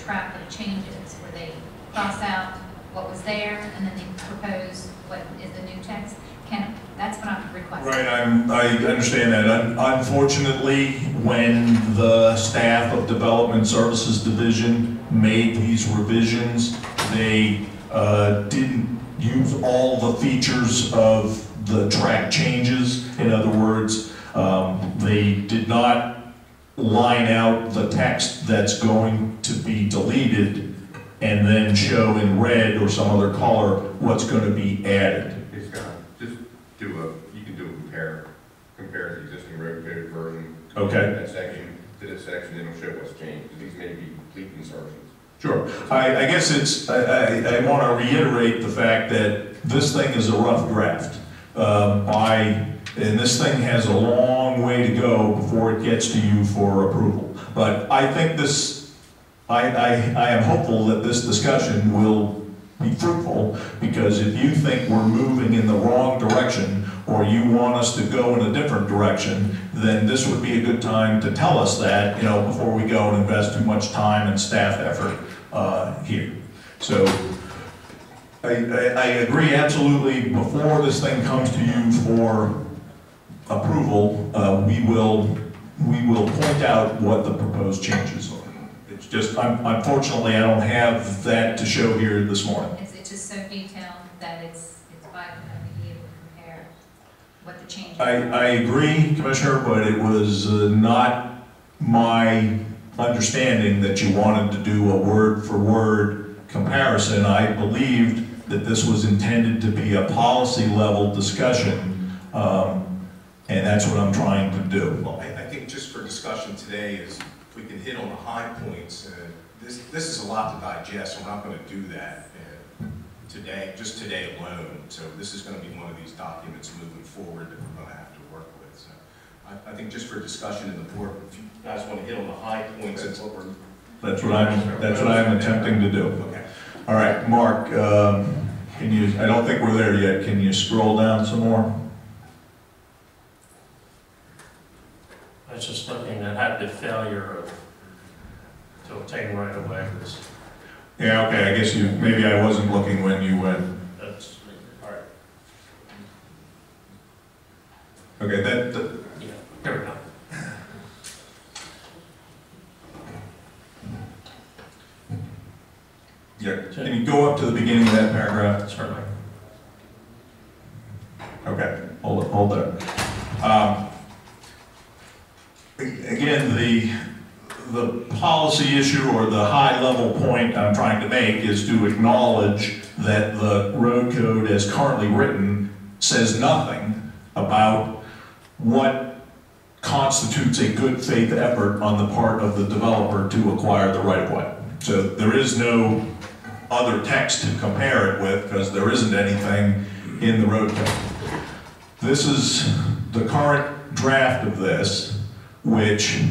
track of changes where they cross out what was there and then they propose what is the new text. That's what I'm requesting. Right, I understand that. Unfortunately, when the staff of Development Services Division made these revisions, they didn't use all the features of the track changes. In other words, they did not line out the text that's going to be deleted and then show in red or some other color what's going to be added. It's gonna just do you can do a compare the existing road code version. Okay. That section to this section, it'll show what's changed. These may be complete insertions. Sure. I guess I want to reiterate the fact that this thing is a rough draft. And this thing has a long way to go before it gets to you for approval. But I think I am hopeful that this discussion will be fruitful, because if you think we're moving in the wrong direction or you want us to go in a different direction, then this would be a good time to tell us that, before we go and invest too much time and staff effort here. So I agree absolutely. Before this thing comes to you for approval, we will point out what the proposed changes are. It's just, unfortunately, I don't have that to show here this morning. It's just so detailed that it's vital that we be able to compare what the changes are. I agree, Commissioner, but it was not my understanding that you wanted to do a word-for-word comparison. I believed that this was intended to be a policy-level discussion, and that's what I'm trying to do. Well, I think just for discussion today is if we can hit on the high points. This is a lot to digest. We're not going to do that today, just today alone. So this is going to be one of these documents moving forward that we're going to have to work with. So I think just for discussion in the board, if you guys want to hit on the high points, that's what we're. That's what I'm attempting to do. Okay. All right, Mark. Can you? I don't think we're there yet. Can you scroll down some more? I was just looking at the failure to obtain right of way. Yeah, okay, I guess maybe I wasn't looking when you went. That's, all right. Okay, Yeah, here we go. Yeah, can you go up to the beginning of that paragraph? Certainly. Okay, hold there. Again, the policy issue or the high-level point I'm trying to make is to acknowledge that the road code as currently written says nothing about what constitutes a good faith effort on the part of the developer to acquire the right-of-way. So there is no other text to compare it with because there isn't anything in the road code. This is the current draft of this, which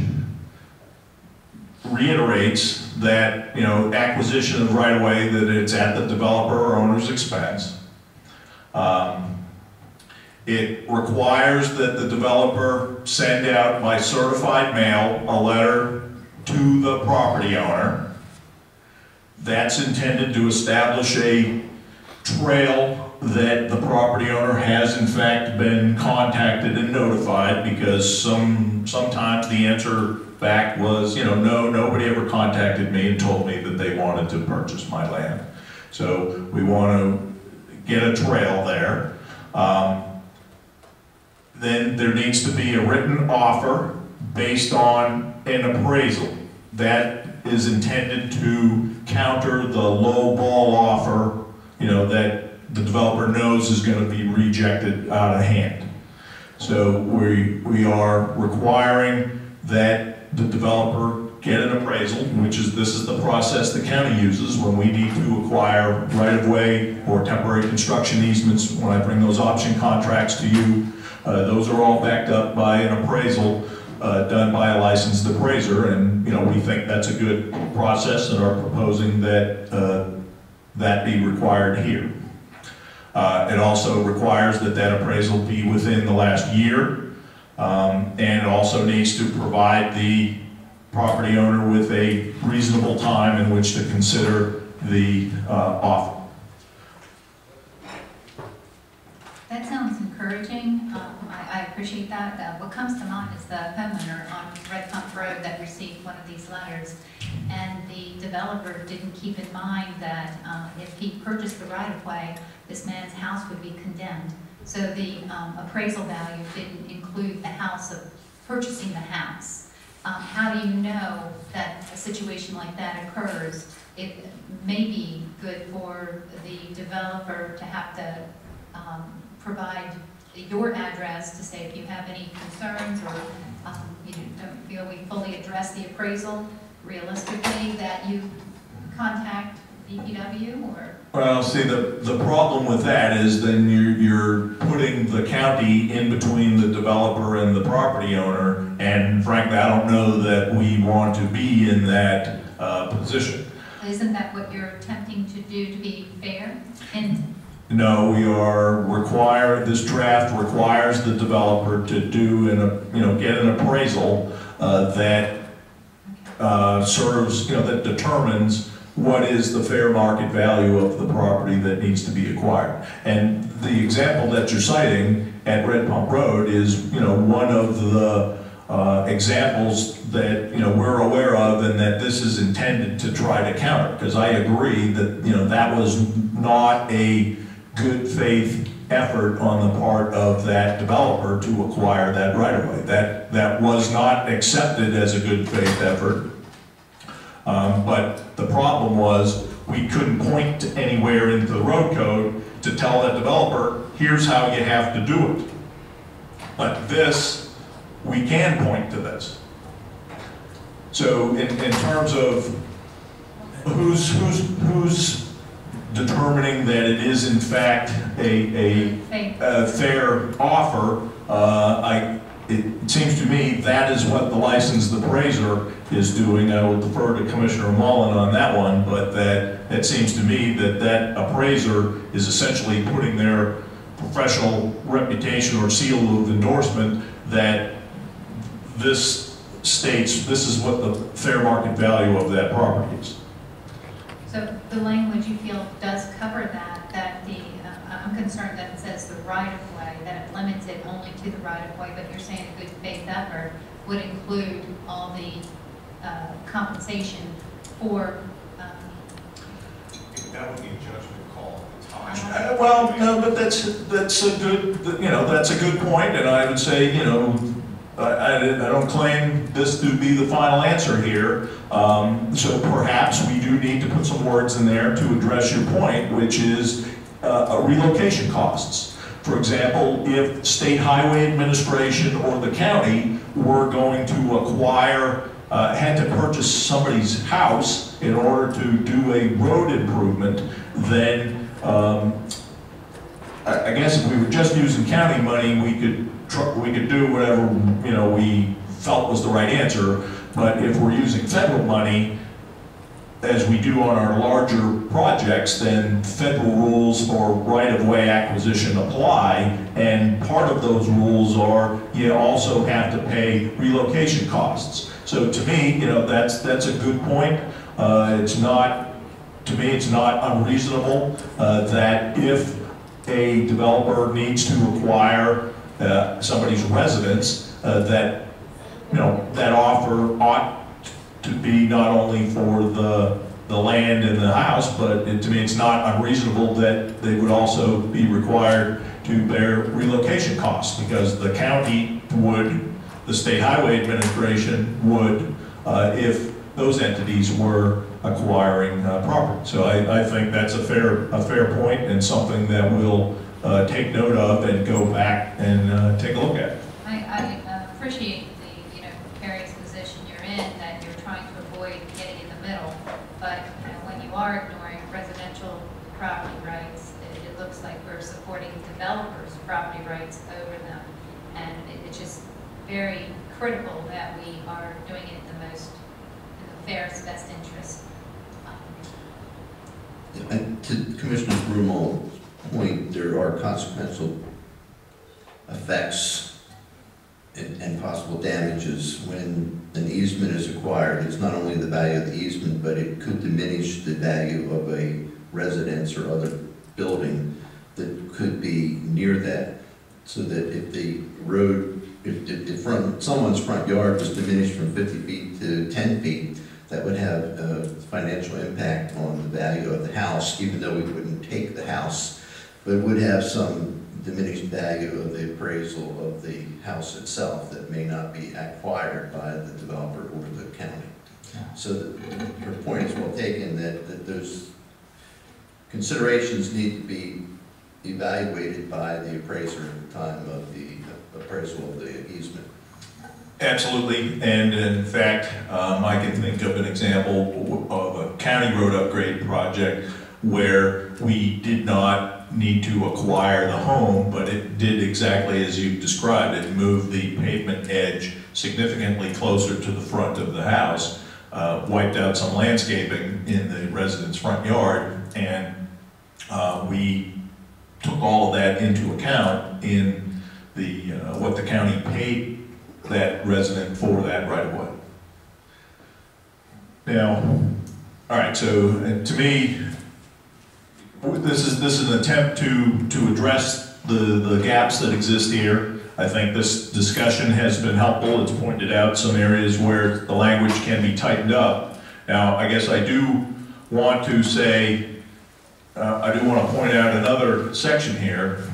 reiterates that, acquisition of right-of-way, that it's at the developer or owner's expense. It requires that the developer send out by certified mail a letter to the property owner. That's intended to establish a trail that the property owner has in fact been contacted and notified, because sometimes the answer back was, no, nobody ever contacted me and told me that they wanted to purchase my land. So we want to get a trail there. Then there needs to be a written offer based on an appraisal. That is intended to counter the low ball offer, that the developer knows is going to be rejected out of hand. So we are requiring that the developer get an appraisal, this is the process the county uses when we need to acquire right-of-way or temporary construction easements. When I bring those option contracts to you, those are all backed up by an appraisal done by a licensed appraiser, and we think that's a good process and are proposing that that be required here. It also requires that appraisal be within the last year, and it also needs to provide the property owner with a reasonable time in which to consider the offer. That sounds encouraging. I appreciate that. What comes to mind is the homeowner on Red Pump Road that received one of these letters, and the developer didn't keep in mind that if he purchased the right-of-way, this man's house would be condemned. So the appraisal value didn't include the house of purchasing the house. How do you know that a situation like that occurs? It may be good for the developer to have to provide your address to say if you have any concerns or you don't feel we fully address the appraisal realistically, that you contact DPW or? Well, see, the problem with that is then you're putting the county in between the developer and the property owner, and frankly, I don't know that we want to be in that position. Isn't that what you're attempting to do to be fair? No, we are required, this draft requires the developer to do get an appraisal that serves, that determines what is the fair market value of the property that needs to be acquired. And the example that you're citing at Red Pump Road is, one of the examples that, we're aware of and that this is intended to try to counter. Because I agree that, that was not a good faith effort on the part of that developer to acquire that right-of-way. That was not accepted as a good faith effort. But the problem was we couldn't point to anywhere into the road code to tell that developer, here's how you have to do it. But this, we can point to this. So in terms of who's determining that it is in fact a fair offer, it seems to me that is what the licensed appraiser is doing. I will defer to Commissioner Mullen on that one, but it seems to me that appraiser is essentially putting their professional reputation or seal of endorsement that this states this is what the fair market value of that property is. So the language you feel does cover that I'm concerned that it says the right-of-way, that it limits it only to the right-of-way, but you're saying a good faith effort would include all the compensation for... That would be a judgment call at the time. Well, no, but that's a good, that's a good point, and I would say, I don't claim this to be the final answer here, so perhaps we do need to put some words in there to address your point, which is relocation costs. For example, if State Highway Administration or the county were going to acquire, had to purchase somebody's house in order to do a road improvement, then I guess if we were just using county money, we could do whatever we felt was the right answer. But if we're using federal money, as we do on our larger projects, then federal rules for right-of-way acquisition apply, and part of those rules are you also have to pay relocation costs. So to me, that's a good point. It's not, to me, it's not unreasonable that if a developer needs to acquire somebody's residence, that that offer ought to be not only for the land and the house, but to me it's not unreasonable that they would also be required to bear relocation costs, because the county would, the State Highway Administration would, if those entities were acquiring property. So I think that's a fair point and something that we'll take note of and go back and take a look at. I appreciate the precarious position you're in, that you're trying to avoid getting in the middle, but when you are ignoring residential property rights, it looks like we're supporting developers' property rights over them, and it's just very critical that we are doing it in the fairest, best interest. And to Commissioner Brumo's point, there are consequential effects and possible damages when an easement is acquired. It's not only the value of the easement, but it could diminish the value of a residence or other building that could be near that. So that if the road, if someone's front yard was diminished from 50 feet to 10 feet, that would have a financial impact on the value of the house, even though we wouldn't take the house, but it would have some diminished value of the appraisal of the house itself that may not be acquired by the developer or the county. So your point is well taken, that those considerations need to be evaluated by the appraiser at the time of the appraisal of the easement. Absolutely, and in fact, I can think of an example of a county road upgrade project where we did not need to acquire the home, but it did exactly as you described. It moved the pavement edge significantly closer to the front of the house, wiped out some landscaping in the resident's front yard, and we took all of that into account in the what the county paid that resident for that right of way. Now, all right, so to me, this is an attempt to address the gaps that exist here. I think this discussion has been helpful. It's pointed out some areas where the language can be tightened up. Now, I guess I do want to say, I do want to point out another section here,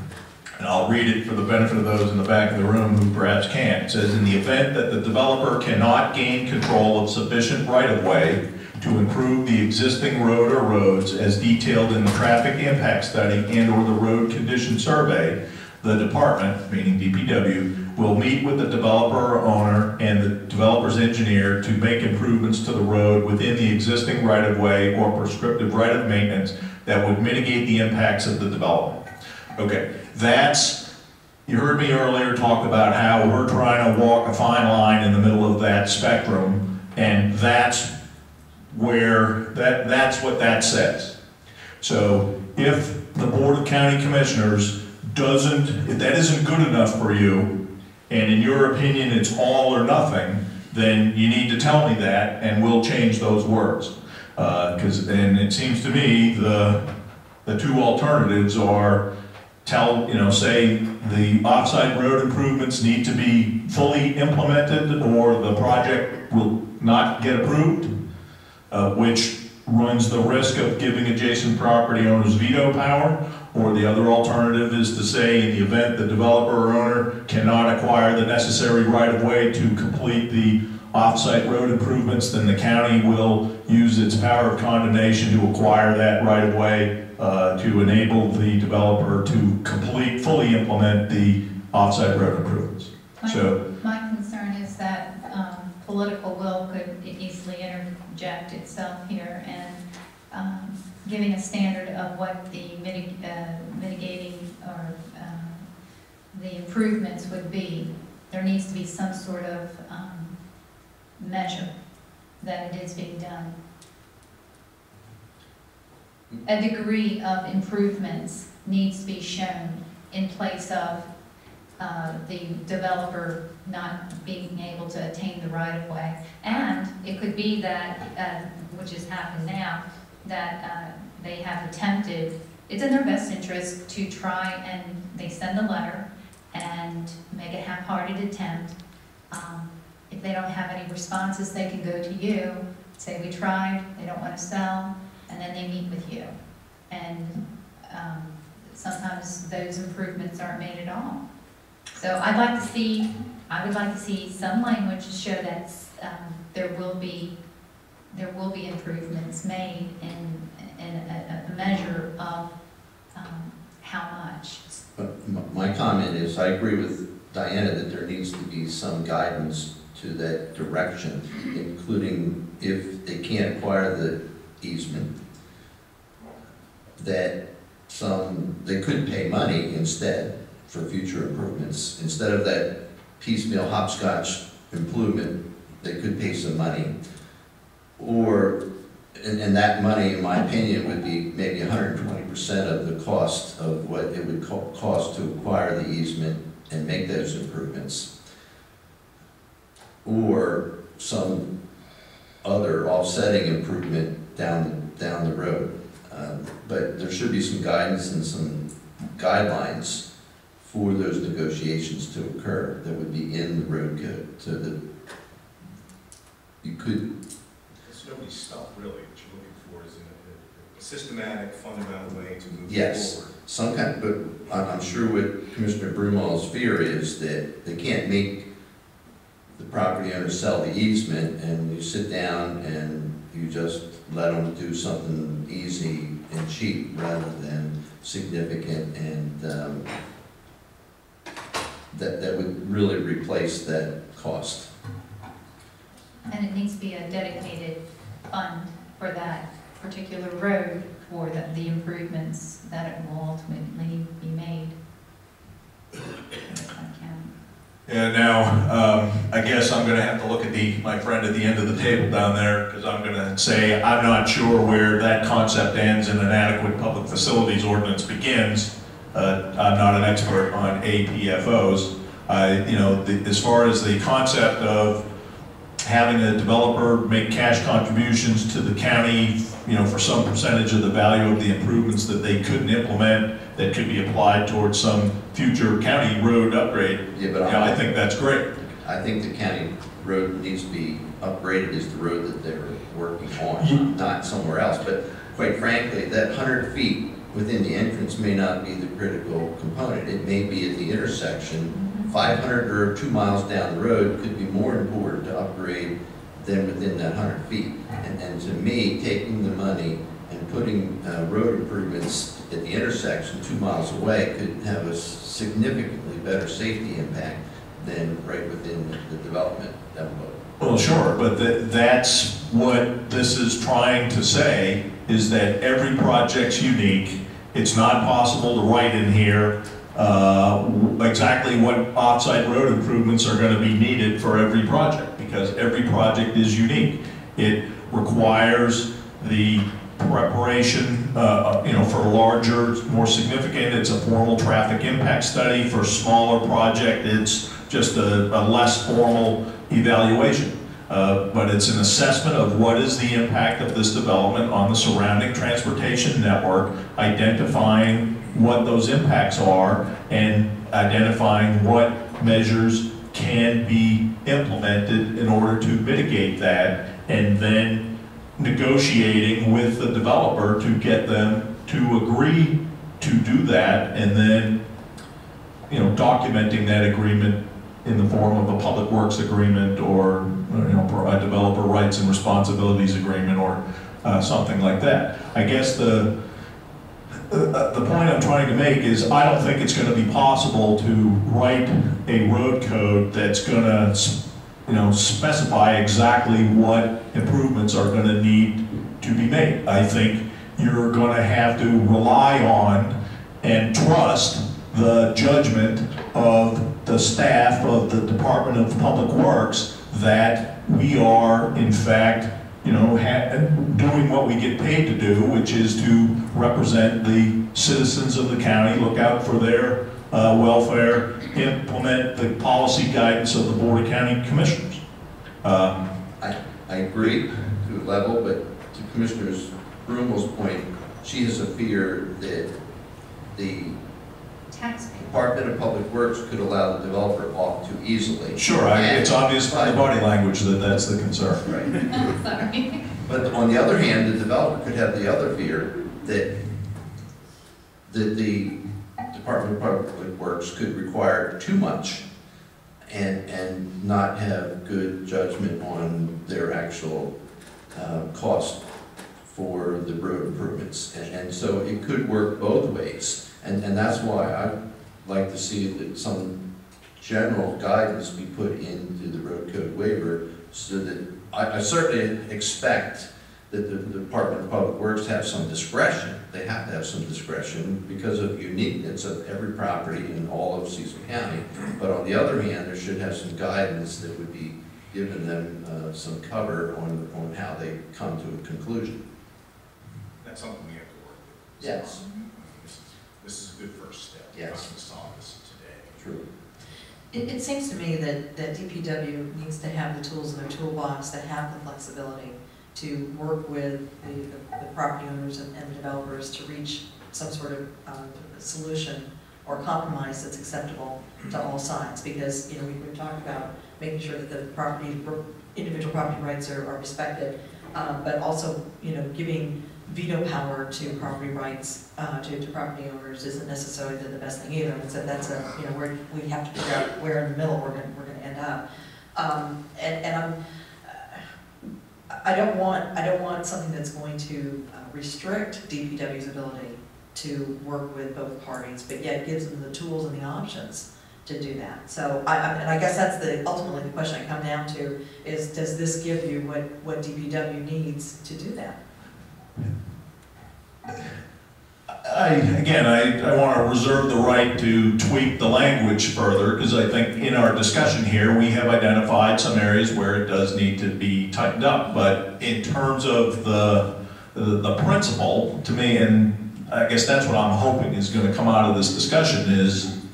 and I'll read it for the benefit of those in the back of the room who perhaps can't. It says, in the event that the developer cannot gain control of sufficient right-of-way to improve the existing road or roads as detailed in the traffic impact study and or the road condition survey, the department, meaning DPW, will meet with the developer or owner and the developer's engineer to make improvements to the road within the existing right-of-way or prescriptive right of maintenance that would mitigate the impacts of the development. Okay, you heard me earlier talk about how we're trying to walk a fine line in the middle of that spectrum, and that's what that says. So if the Board of County Commissioners if that isn't good enough for you, and in your opinion it's all or nothing, then you need to tell me that, and we'll change those words. And it seems to me the two alternatives are say the offsite road improvements need to be fully implemented or the project will not get approved, which runs the risk of giving adjacent property owners veto power, or the other alternative is to say in the event the developer or owner cannot acquire the necessary right-of-way to complete the off-site road improvements, then the county will use its power of condemnation to acquire that right-of-way to enable the developer to fully implement the off-site road improvements. My concern is that political will could easily interject itself here, and giving a standard of what the mitigating or the improvements would be. There needs to be some sort of measure that it is being done. A degree of improvements needs to be shown in place of the developer not being able to attain the right-of-way. And it could be that, which has happened now, that they have attempted, it's in their best interest to try, and they send a letter and make a half-hearted attempt. If they don't have any responses, they can go to you, say we tried, they don't want to sell, and then they meet with you. And sometimes those improvements aren't made at all. So I would like to see some language to show that there will be improvements made in a measure of how much. My comment is, I agree with Diana that there needs to be some guidance to that direction, including if they can't acquire the easement, that they could pay money instead for future improvements. Instead of that piecemeal hopscotch improvement, they could pay some money. And that money, in my opinion, would be maybe 120% of the cost of what it would cost to acquire the easement and make those improvements. or some other offsetting improvement down the road. But there should be some guidance and some guidelines for those negotiations to occur that would be in the road code, so that you could. It's nobody's stuff really, what you're looking for is a systematic, fundamental way to move Yes. forward. Some kind, but I'm sure what Commissioner Brumall's fear is that they can't make the property owner sell the easement, and you sit down and you just let them do something easy and cheap rather than significant, and that would really replace that cost. And it needs to be a dedicated fund for that particular road for the improvements that it will ultimately be made. Yeah, now, I guess I'm gonna have to look at my friend at the end of the table down there, because I'm gonna say, I'm not sure where that concept ends and an adequate public facilities ordinance begins. I'm not an expert on APFOs. As far as the concept of having a developer make cash contributions to the county, for some percentage of the value of the improvements that they couldn't implement, that could be applied towards some future county road upgrade. Yeah, but I think that's great. I think the county road needs to be upgraded as the road that they're working on, not somewhere else. But quite frankly, that 100 feet within the entrance may not be the critical component. It may be at the intersection. 500 or 2 miles down the road could be more important to upgrade than within that 100 feet. And to me, taking the money and putting road improvements at the intersection 2 miles away could have a significantly better safety impact than right within the development envelope. Well, sure, but that's what this is trying to say, is that every project's unique. It's not possible to write in here exactly what off-site road improvements are going to be needed for every project, because every project is unique. It requires the preparation, for larger, more significant, it's a formal traffic impact study. For smaller project, it's just a less formal evaluation. But it's an assessment of what is the impact of this development on the surrounding transportation network, identifying what those impacts are, and identifying what measures can be implemented in order to mitigate that, and then negotiating with the developer to get them to agree to do that, and then documenting that agreement in the form of a public works agreement, or a developer rights and responsibilities agreement, or something like that. I guess the point I'm trying to make is, I don't think it's going to be possible to write a road code that's going to specify exactly what improvements are going to need to be made. I think you're going to have to rely on and trust the judgment of the staff of the Department of Public Works that we are, in fact, doing what we get paid to do, which is to represent the citizens of the county, look out for their welfare, implement the policy guidance of the Board of County Commissioners. I agree to a level, but to Commissioner Brummel's point, she has a fear that the Department of Public Works could allow the developer off too easily. Sure, it's obvious by the body language that that's the concern. Right. Sorry. But on the other hand, the developer could have the other fear that the Department of Public Works could require too much and not have good judgment on their actual cost for the road improvements. And so it could work both ways. And that's why I'd like to see that some general guidance be put into the road code waiver, so that I certainly expect that the Department of Public Works have some discretion. They have to have some discretion because of uniqueness of every property in all of Cecil County. But on the other hand, there should have some guidance that would be giving them some cover on how they come to a conclusion. That's something we have to work with. Yes. This is a good first step. Yes. We're not going to solve this today. True. It seems to me that DPW needs to have the tools in their toolbox that have the flexibility to work with the property owners and the developers to reach some sort of solution or compromise that's acceptable to all sides. Because, you know, we've talked about making sure that the individual property rights are respected, but also, you know, giving veto power to property rights to property owners isn't necessarily the best thing either. And so that's you know, where we have to figure out where in the middle we're going to end up. I don't want something that's going to restrict DPW's ability to work with both parties, but yet gives them the tools and the options to do that. So I guess that's ultimately the question I come down to is, does this give you what DPW needs to do that? I want to reserve the right to tweak the language further, because I think in our discussion here, we have identified some areas where it does need to be tightened up. But in terms of the principle, to me, and I guess that's what I'm hoping is going to come out of this discussion is,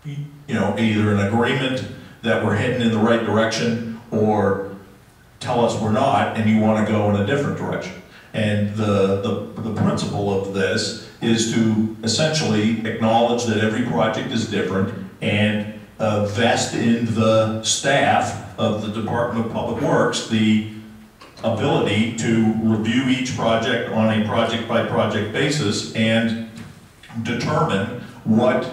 you know, either an agreement that we're heading in the right direction, or tell us we're not and you want to go in a different direction. And the principle of this is to essentially acknowledge that every project is different and vest in the staff of the Department of Public Works the ability to review each project on a project-by-project basis and determine what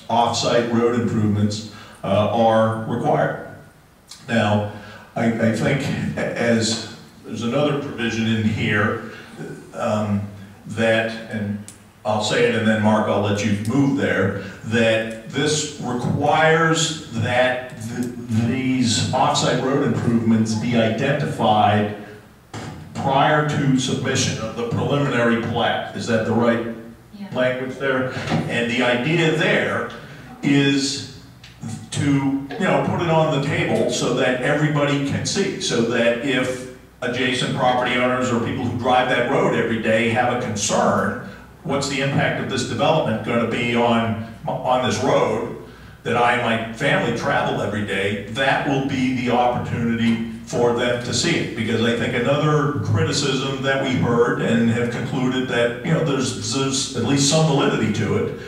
off-site road improvements are required. Now, I think as there's another provision in here that, and I'll say it and then Mark, I'll let you move there, that this requires that these off-site road improvements be identified prior to submission of the preliminary plat. Is that the right language there? And the idea there is to, you know, put it on the table so that everybody can see, so that if adjacent property owners or people who drive that road every day have a concern, what's the impact of this development going to be on this road that I and my family travel every day, that will be the opportunity for them to see it. Because I think another criticism that we heard and have concluded that, you know, there's at least some validity to it,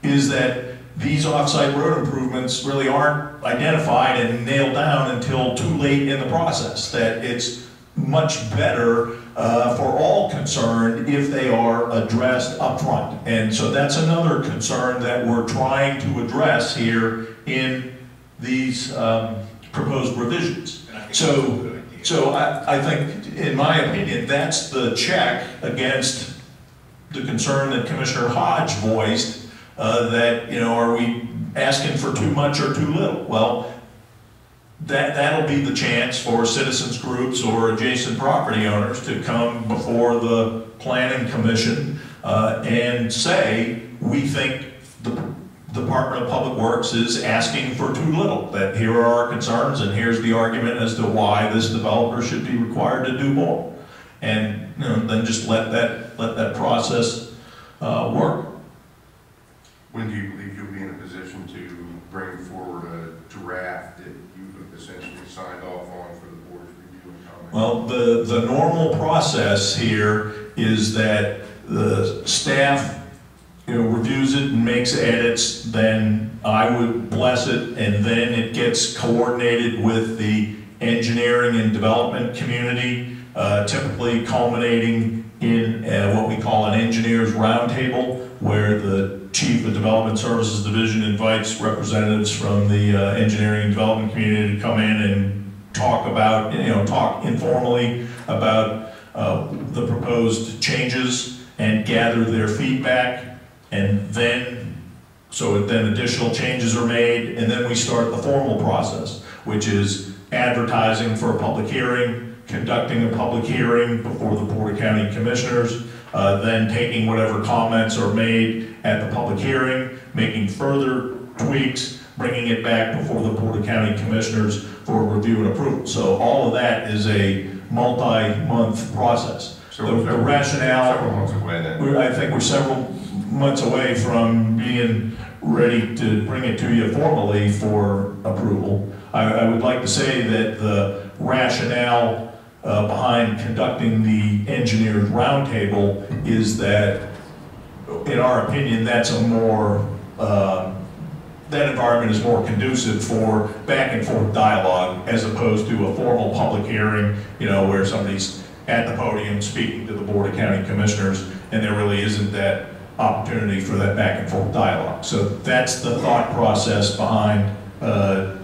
is that these off-site road improvements really aren't identified and nailed down until too late in the process. That it's much better for all concerned if they are addressed up front. And so that's another concern that we're trying to address here in these proposed revisions. So I think, in my opinion, that's the check against the concern that Commissioner Hodge voiced, that, you know, are we asking for too much or too little? Well, that'll be the chance for citizens groups or adjacent property owners to come before the Planning Commission and say, we think the Department of Public Works is asking for too little, that here are our concerns and here's the argument as to why this developer should be required to do more. And, you know, then just let that process work. When do you believe you'll be in a position to bring forward a draft that you've essentially signed off on for the board's review and comment? Well, the normal process here is that the staff, you know, reviews it and makes edits, then I would bless it, and then it gets coordinated with the engineering and development community, typically culminating in what we call an engineers roundtable, where the Chief of Development Services Division invites representatives from the engineering and development community to come in and talk about, you know, talk informally about the proposed changes and gather their feedback. And then, so then additional changes are made, and then we start the formal process, which is advertising for a public hearing, conducting a public hearing before the Board of County Commissioners, then taking whatever comments are made at the public hearing, making further tweaks, bringing it back before the Board of County Commissioners for review and approval. So all of that is a multi-month process. So the rationale, several months away then. I think we're several months away from being ready to bring it to you formally for approval. I would like to say that the rationale behind conducting the engineers roundtable is that, in our opinion, that's a more, that environment is more conducive for back and forth dialogue as opposed to a formal public hearing, you know, where somebody's at the podium speaking to the Board of County Commissioners, and there really isn't that opportunity for that back and forth dialogue. So that's the thought process behind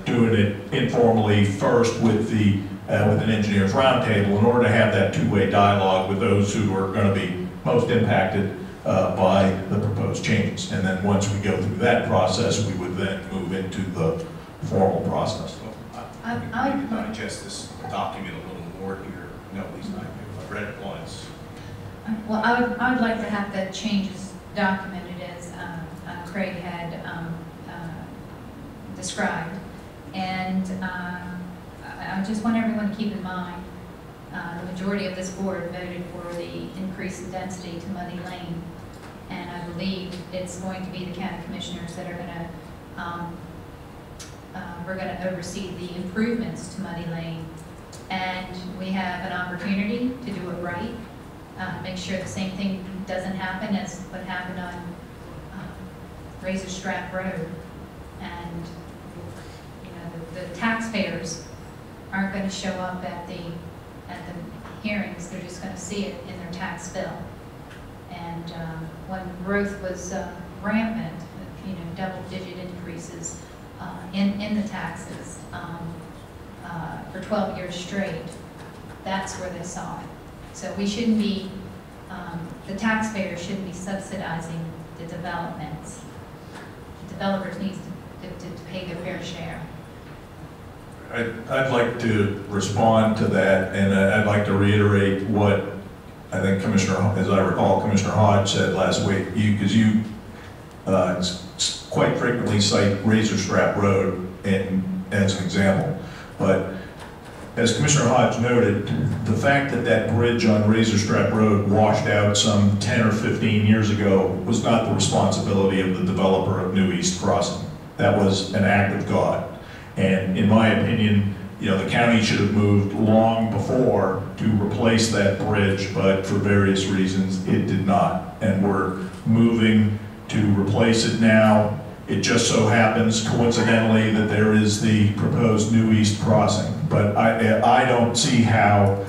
doing it informally first with the with an engineers roundtable in order to have that two-way dialogue with those who are going to be most impacted by the proposed changes. And then once we go through that process, we would then move into the formal process. I would digest this document a little more here. No, at least I've read it once. Well, I would like to have the changes documented as Craig had described. And I just want everyone to keep in mind, the majority of this board voted for the increase in density to Muddy Lane. And I believe it's going to be the county commissioners that are going to, we're going to oversee the improvements to Muddy Lane. And we have an opportunity to do it right, make sure the same thing doesn't happen as what happened on Razor Strap Road. And you know, the taxpayers aren't going to show up at the hearings. They're just going to see it in their tax bill. And when growth was rampant, you know, double-digit increases in the taxes for 12 years straight, that's where they saw it. So we shouldn't be, the taxpayers shouldn't be subsidizing the developments. The developers need to pay their fair share. I'd like to respond to that, and I'd like to reiterate what I think Commissioner, as I recall, Commissioner Hodge said last week, because you quite frequently cite Razor Strap Road as an example. But as Commissioner Hodge noted, the fact that that bridge on Razor Strap Road washed out some 10 or 15 years ago was not the responsibility of the developer of New East Crossing. That was an act of God. And in my opinion, you know, the county should have moved long before to replace that bridge, but for various reasons, it did not. And we're moving to replace it now. It just so happens, coincidentally, that there is the proposed New East Crossing. But I don't see how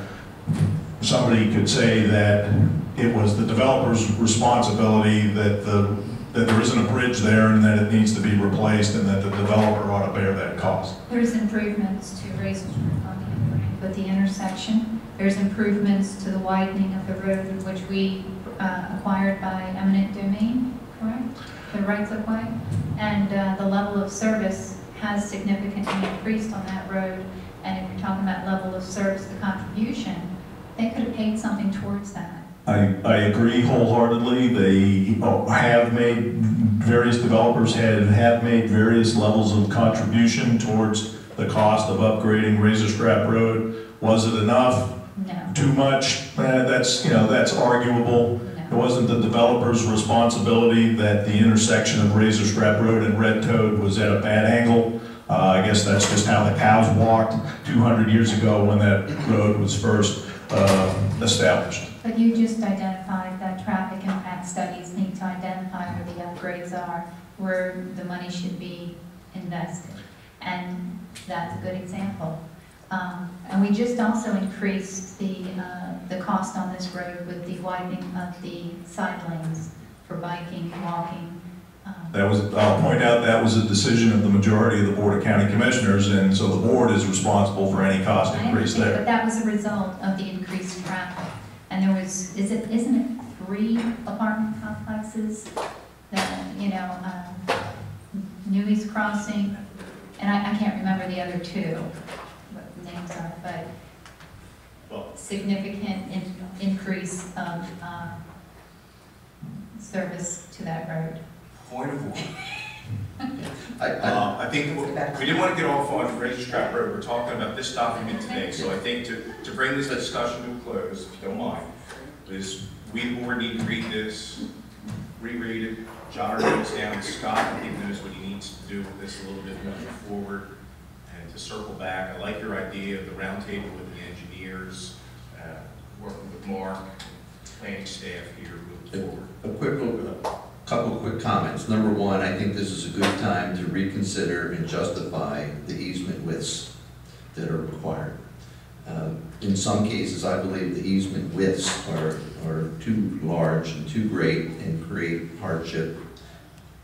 somebody could say that it was the developer's responsibility that there isn't a bridge there and that it needs to be replaced and that the developer ought to bear that cost. There's improvements to Razor Strap on the other end, but the intersection, there's improvements to the widening of the road which we acquired by eminent domain, correct? The rights of way. And the level of service has significantly increased on that road. And if you're talking about level of service, the contribution, they could have paid something towards that. I agree wholeheartedly. They have made, various developers have made various levels of contribution towards the cost of upgrading Razor Strap Road. Was it enough? No. Too much? That's, you know, that's arguable. No. It wasn't the developer's responsibility that the intersection of Razor Strap Road and Red Toad was at a bad angle. I guess that's just how the cows walked 200 years ago when that road was first established. But you just identified that traffic impact studies need to identify where the upgrades are, where the money should be invested. And that's a good example. And we just also increased the cost on this road with the widening of the side lanes for biking, walking. That was, I'll point out, that was a decision of the majority of the Board of County Commissioners, and so the board is responsible for any cost increase there. But that was a result of the increased traffic. And there was, isn't it 3 apartment complexes that, you know, New East Crossing, and I can't remember the other 2, what the names are, but significant increase of service to that road. Point of order. I think we didn't want to get off on Razor Strap Road. We're talking about this document today, so I think to bring this discussion to a close, if you don't mind, is we the board need to read this, reread it, jot our notes down. Scott, I think, knows what he needs to do with this a little bit moving forward. And to circle back, I like your idea of the roundtable with the engineers, working with Mark, planning staff here moving forward. A couple of quick comments. Number one, I think this is a good time to reconsider and justify the easement widths that are required. In some cases, I believe the easement widths are too large and too great and create hardship,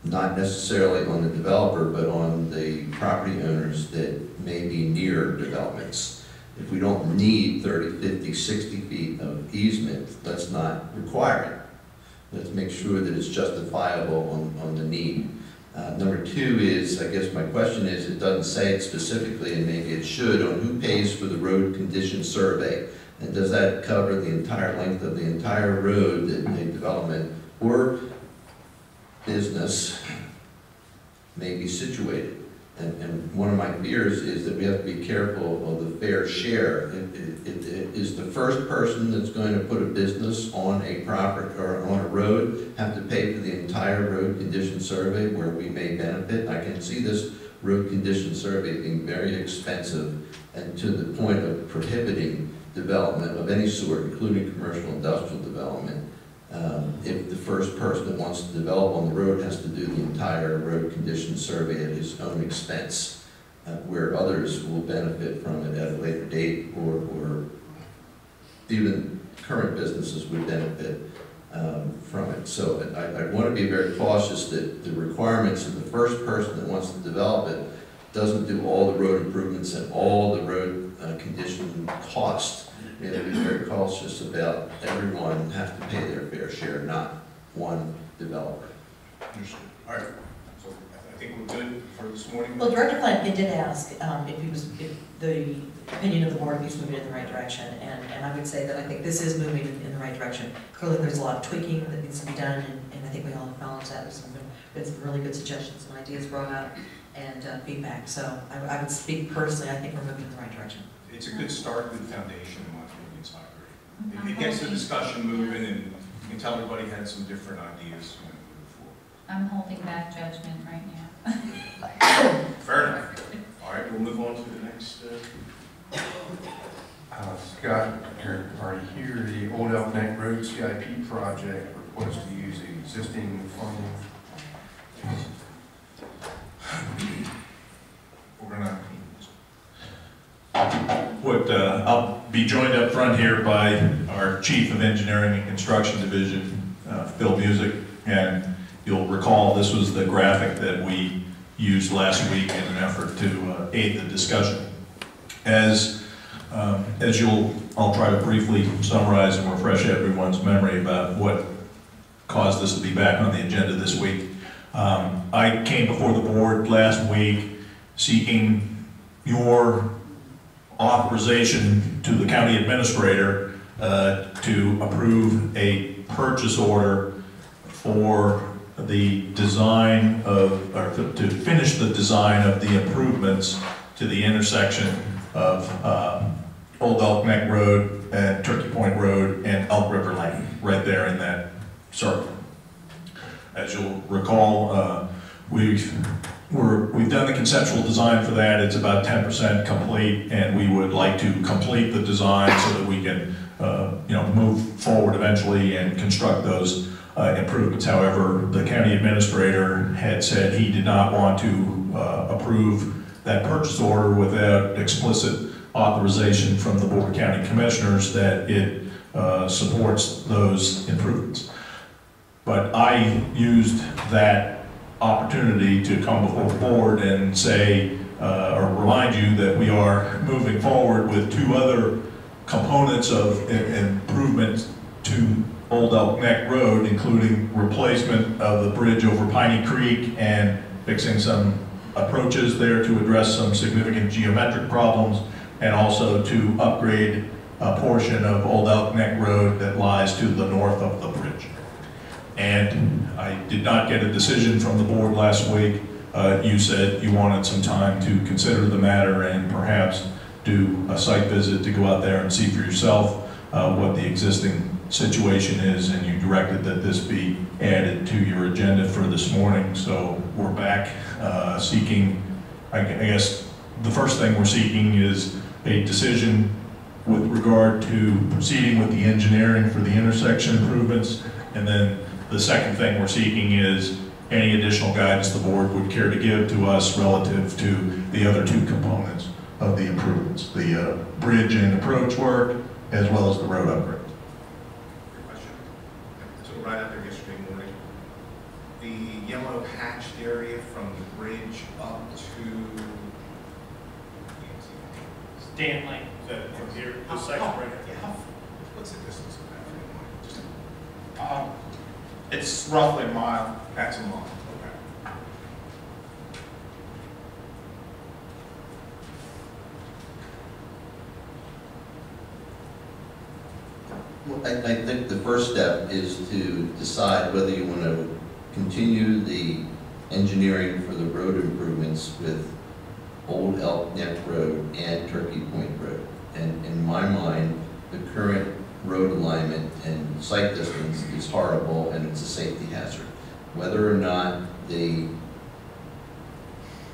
not necessarily on the developer, but on the property owners that may be near developments. If we don't need 30, 50, 60 feet of easement, let's not require it. Let's make sure that it's justifiable on the need. Number two is, I guess my question is, it doesn't say it specifically, and maybe it should, on who pays for the road condition survey. And does that cover the entire length of the entire road that a development or business may be situated? And one of my fears is that we have to be careful of the fair share. Is the first person that's going to put a business on a property or on a road have to pay for the entire road condition survey where we may benefit? I can see this road condition survey being very expensive and to the point of prohibiting development of any sort, including commercial industrial development. If the first person that wants to develop on the road has to do the entire road condition survey at his own expense, where others will benefit from it at a later date, or even current businesses would benefit from it. So I want to be very cautious that the requirements of the first person that wants to develop it doesn't do all the road improvements and all the road condition cost. We have to be very cautious about everyone have to pay their fair share, not one developer. Understood. All right. So I think we're good for this morning. Well, Director Flynn did ask if the opinion of the board is moving in the right direction, and I would say that I think this is moving in the right direction. Clearly, there's a lot of tweaking that needs to be done, and I think we all acknowledge that. There's been some really good suggestions and ideas brought up and feedback. So I would speak personally, I think we're moving in the right direction. It's a good start, good foundation, in my opinion, so I agree. It gets the discussion moving, and you can tell everybody had some different ideas moving forward. I'm holding back judgment right now. Fair enough. All right, we'll move on to the next. Scott, you're already here, the Old Elk Neck Road CIP project request to use existing funding. We're gonna. I'll be joined up front here by our Chief of Engineering and Construction Division, Phil Music, and you'll recall this was the graphic that we used last week in an effort to aid the discussion. I'll try to briefly summarize and refresh everyone's memory about what caused this to be back on the agenda this week. I came before the board last week seeking your authorization to the county administrator to approve a purchase order for the design of, or to finish the design of the improvements to the intersection of Old Elk Neck Road and Turkey Point Road and Elk River Lane, right there in that circle. As you'll recall, we've done the conceptual design for that. It's about 10% complete, and we would like to complete the design so that we can move forward eventually and construct those improvements. However, the county administrator had said he did not want to approve that purchase order without explicit authorization from the Board of County Commissioners that it supports those improvements. But I used that opportunity to come before the board and say, or remind you that we are moving forward with two other components of improvement to Old Elk Neck Road, including replacement of the bridge over Piney Creek and fixing some approaches there to address some significant geometric problems, and also to upgrade a portion of Old Elk Neck Road that lies to the north of the bridge. And I did not get a decision from the board last week. You said you wanted some time to consider the matter and perhaps do a site visit to go out there and see for yourself what the existing situation is, and you directed that this be added to your agenda for this morning. So we're back seeking, I guess, the first thing we're seeking is a decision with regard to proceeding with the engineering for the intersection improvements. And then the second thing we're seeking is any additional guidance the board would care to give to us relative to the other two components of the improvements, the bridge and approach work, as well as the road upgrade. Your question? So right up there yesterday morning, the yellow hatched area from the bridge up to Stanley, is that from here, this section right here? Yeah, what's the distance of that from the line? Just It's roughly a mile. that's a mile, okay. Well, I think the first step is to decide whether you want to continue the engineering for the road improvements with Old Elk Neck Road and Turkey Point Road. And in my mind, the current road alignment and site distance is horrible and it's a safety hazard. Whether or not the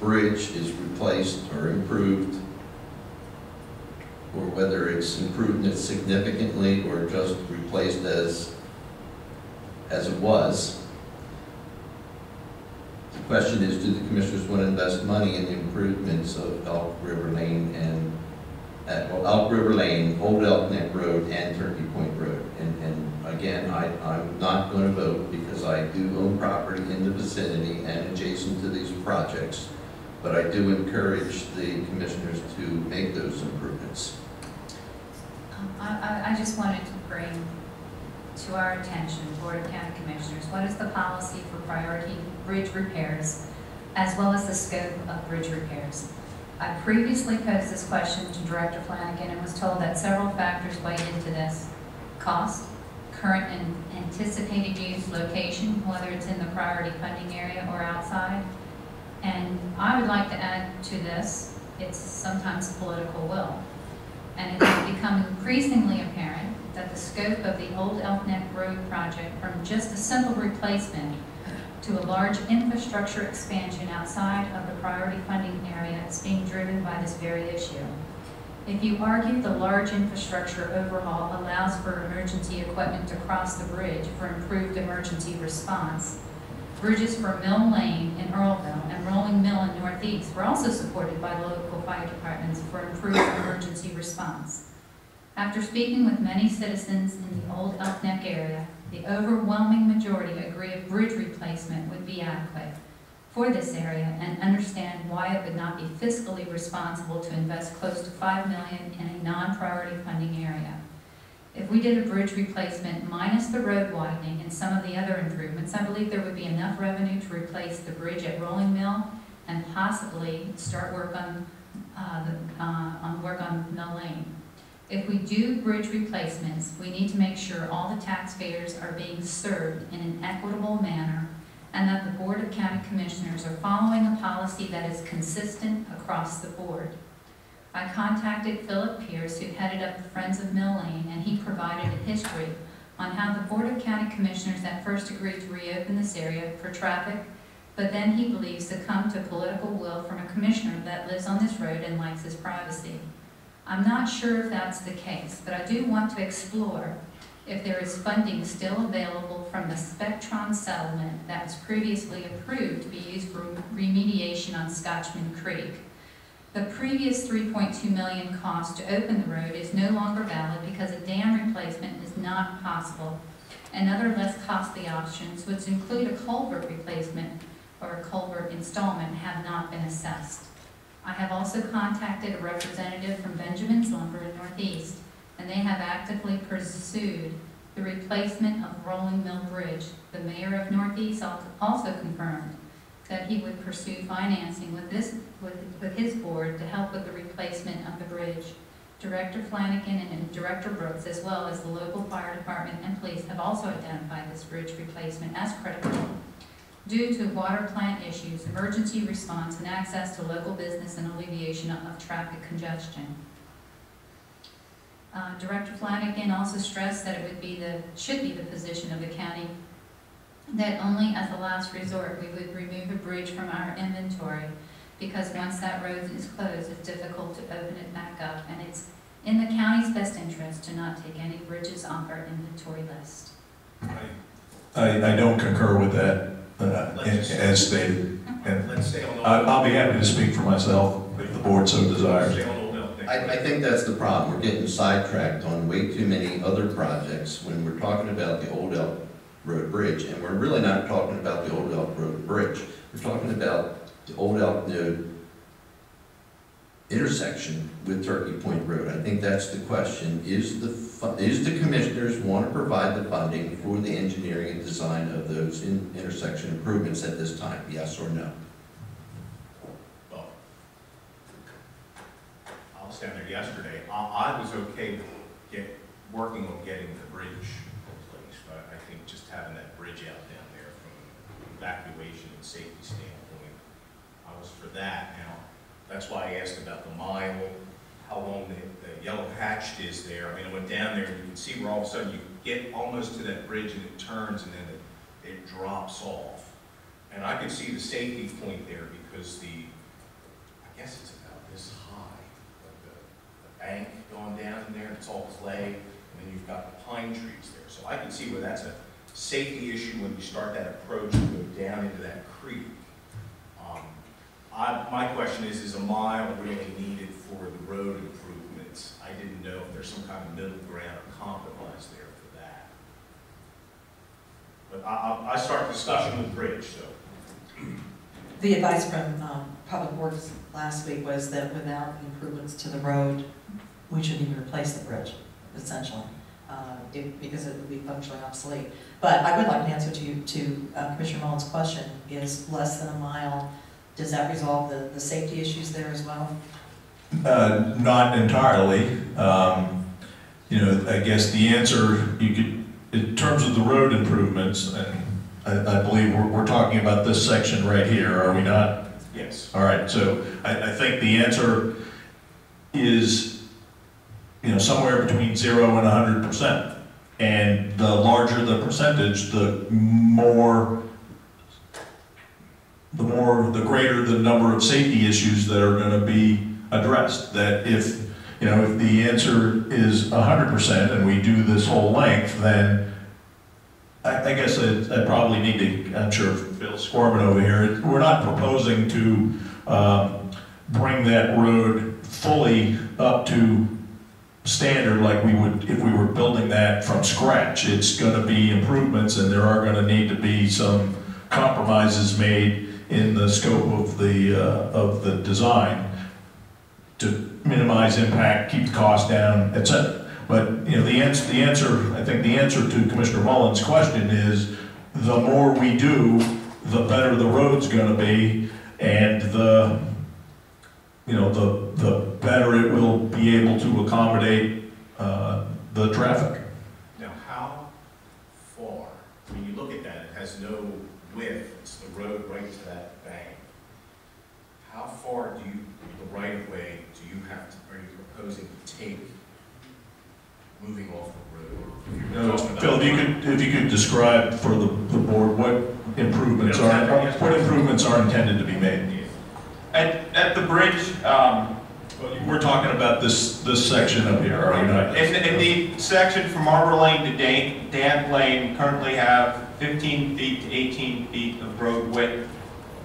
bridge is replaced or improved, or whether it's improved significantly or just replaced as it was. The question is, do the commissioners want to invest money in the improvements of Elk River Lane and Elk River Lane, Old Elk Neck Road, and Turkey Point Road? And again, I'm not going to vote because I do own property in the vicinity and adjacent to these projects, but I do encourage the commissioners to make those improvements. I just wanted to bring to our attention, Board of County Commissioners, what is the policy for priority bridge repairs, as well as the scope of bridge repairs. I previously posed this question to Director Flanagan and was told that several factors weighed into this: cost, current and anticipated use, location, whether it's in the priority funding area or outside. And I would like to add to this, it's sometimes political will. And it has become increasingly apparent that the scope of the Old Elk Neck Road project, from just a simple replacement to a large infrastructure expansion outside of the priority funding area, is being driven by this very issue. If you argue the large infrastructure overhaul allows for emergency equipment to cross the bridge for improved emergency response, bridges for Mill Lane in Earlville and Rolling Mill in Northeast were also supported by local fire departments for improved emergency response. After speaking with many citizens in the Old Elk Neck area, the overwhelming majority agree a bridge replacement would be adequate for this area and understand why it would not be fiscally responsible to invest close to $5 million in a non-priority funding area. If we did a bridge replacement minus the road widening and some of the other improvements, I believe there would be enough revenue to replace the bridge at Rolling Mill and possibly start work on Mill Lane. If we do bridge replacements, we need to make sure all the taxpayers are being served in an equitable manner and that the Board of County Commissioners are following a policy that is consistent across the board. I contacted Philip Pierce, who headed up the Friends of Mill Lane, and he provided a history on how the Board of County Commissioners at first agreed to reopen this area for traffic, but then he believes succumbed to political will from a commissioner that lives on this road and likes his privacy. I'm not sure if that's the case, but I do want to explore if there is funding still available from the Spectron settlement that was previously approved to be used for remediation on Scotchman Creek. The previous $3.2 million cost to open the road is no longer valid because a dam replacement is not possible, and other less costly options, which include a culvert replacement or a culvert installment, have not been assessed. I have also contacted a representative from Benjamin's Lumber in Northeast, and they have actively pursued the replacement of Rolling Mill Bridge. The mayor of Northeast also confirmed that he would pursue financing with his board to help with the replacement of the bridge. Director Flanagan and Director Brooks, as well as the local fire department and police, have also identified this bridge replacement as critical due to water plant issues, emergency response, and access to local business and alleviation of traffic congestion. Director Flanagan also stressed that it should be the position of the county that only as a last resort we would remove a bridge from our inventory, because once that road is closed, it's difficult to open it back up, and it's in the county's best interest to not take any bridges off our inventory list. I don't concur with that, as stated. And Let's stay on I'll be happy to speak for myself if the board so desires. Stay on Old Elk Neck I Road. think that's the problem. We're getting sidetracked on way too many other projects when we're talking about the Old Elk Road Bridge, and we're really not talking about the Old Elk Road Bridge. We're talking about the Old Elk Road intersection with Turkey Point Road. I think that's the question. Is the commissioners want to provide the funding for the engineering and design of those intersection improvements at this time? Yes or no? Well, I was down there yesterday. I was okay with working on getting the bridge in place, but I think just having that bridge out down there from an evacuation and safety standpoint, I was for that. Now, that's why I asked about the mile, how long the yellow hatched is there. I mean, I went down there and you can see where all of a sudden you get almost to that bridge and it turns and then it drops off. And I could see the safety point there because I guess it's about this high, like the bank going down in there, it's all clay, and then you've got the pine trees there. So I can see where that's a safety issue when you start that approach and go down into that creek. My question is a mile really needed for the road improvements? I didn't know if there's some kind of middle ground or compromise there for that. But I start the discussion with bridge, so. The advice from Public Works last week was that without improvements to the road, we shouldn't even replace the bridge, essentially, because it would be functionally obsolete. But I would like an answer to Commissioner Mullins' question, is less than a mile, does that resolve the safety issues there as well? Not entirely. You know, I guess the answer, you could, in terms of the road improvements, and I believe we're talking about this section right here, are we not? Yes. All right, so I think the answer is, you know, somewhere between 0 and 100%. And the larger the percentage, the greater the number of safety issues that are going to be addressed. That if the answer is 100% and we do this whole length, then I guess I probably need to, I'm sure Phil's squirming over here, we're not proposing to bring that road fully up to standard like we would if we were building that from scratch. It's going to be improvements, and there are going to need to be some compromises made in the scope of the design to minimize impact, keep the cost down, etc. But the answer, I think the answer to Commissioner Mullins' question is the more we do, the better the road's going to be, and the better it will be able to accommodate the traffic. Now, how far, when you look at that, it has no width, it's the road right to that bank. How far the right of way are you proposing to take moving off the road? Phil, if you could describe for the board what improvements are intended to be made. At the bridge, We're talking about this section up here, are we not? in the section from Arbor Lane to Dan Lane, currently have 15 feet to 18 feet of road width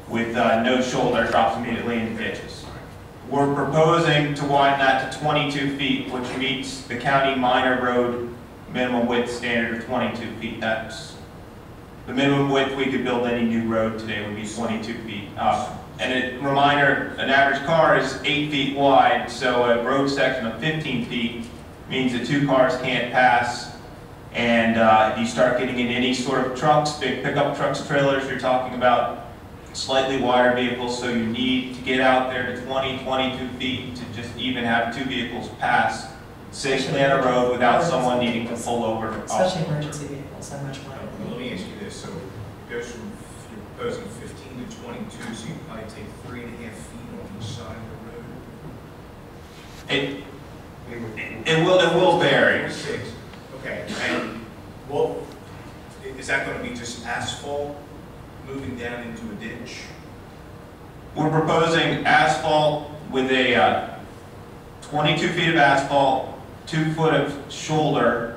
with no shoulder, drops immediately into ditches. We're proposing to widen that to 22 feet, which meets the county minor road minimum width standard of 22 feet. That's the minimum width we could build any new road today would be 22 feet. And a reminder, an average car is 8 feet wide, so a road section of 15 feet means that 2 cars can't pass. And if you start getting in any sort of trucks, big pickup trucks, trailers, you're talking about slightly wider vehicles, so you need to get out there to 22 feet to just even have 2 vehicles pass safely on a road without someone needing to pull over. Especially emergency vehicles, so much more. Well, let me ask you this, so it goes from, you're proposing 15 to 22, so you probably take 3.5 feet on each side of the road? It will vary. 6. Okay, and well, is that gonna be just asphalt moving down into a ditch? We're proposing asphalt with a 22 feet of asphalt, 2 foot of shoulder,